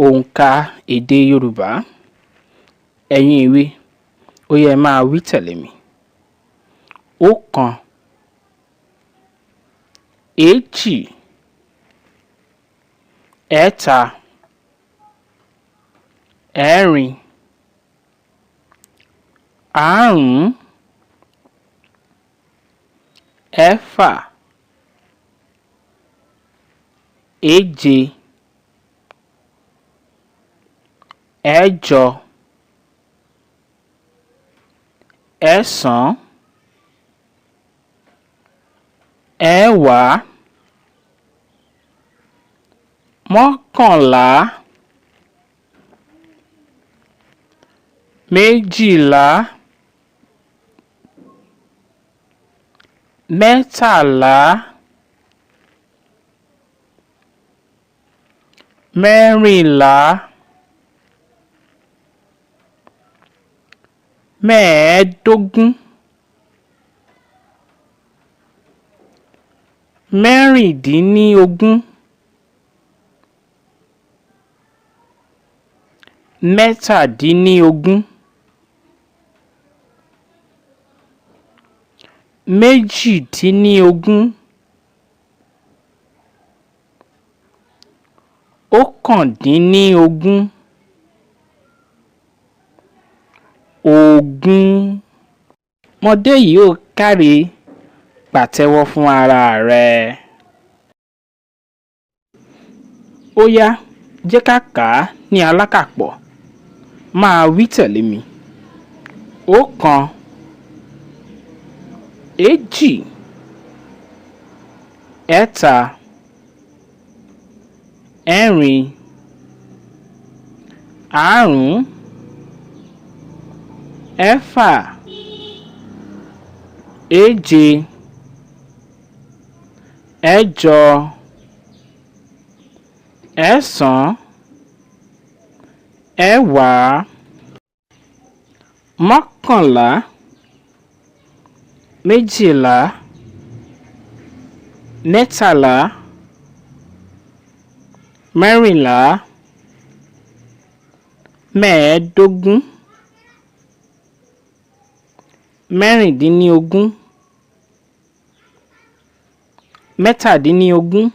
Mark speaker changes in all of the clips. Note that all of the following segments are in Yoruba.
Speaker 1: Onka ede Yoruba. Ẹ̀yin ìwé, ó yẹ máa wí tẹ̀lé mi. Ookan, èjì, ẹ̀ta, ẹ̀rin, àrún, ẹ̀fà, èje, ẹ̀jọ, ẹ̀sán, ẹ̀wá, mọ́kànlá, méjìlá, mẹ́tàlá, mẹ́rìnlá, mẹ́ẹ̀ẹ́dógún, mẹ́rìndínlógún, mẹ́tàdínlógún, méjìdínlógún, ókàndínlógún, Ògún. Ọmọdé yìí ó káre, pàtẹ́wọ́ fún ara rẹ̀. Ó yá, jẹ́ ká kà á ní alákàpọ̀. Máa wí tẹ̀lé mi. Ookan, èjì, ẹ̀ta, ẹ̀rin, àrún, ẹ̀fà, èje, ẹ̀jọ, ẹ̀sán, ẹ̀wá, mọ́kànlá, méjìlá, mẹ́tàlá, mẹ́rìnlá, mẹ́ẹ̀ẹ́dógún, mẹ́rìndínlógún, mẹ́tàdínlógún,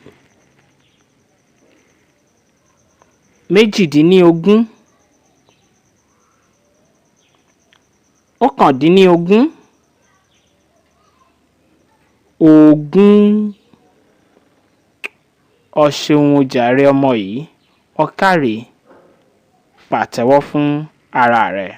Speaker 1: méjìdínlógún, ókàndínlógún, Ògún. O ṣeun o jàre ọmọ yìí, o káre, pàtẹ́wọ́ fún ara rẹ̀.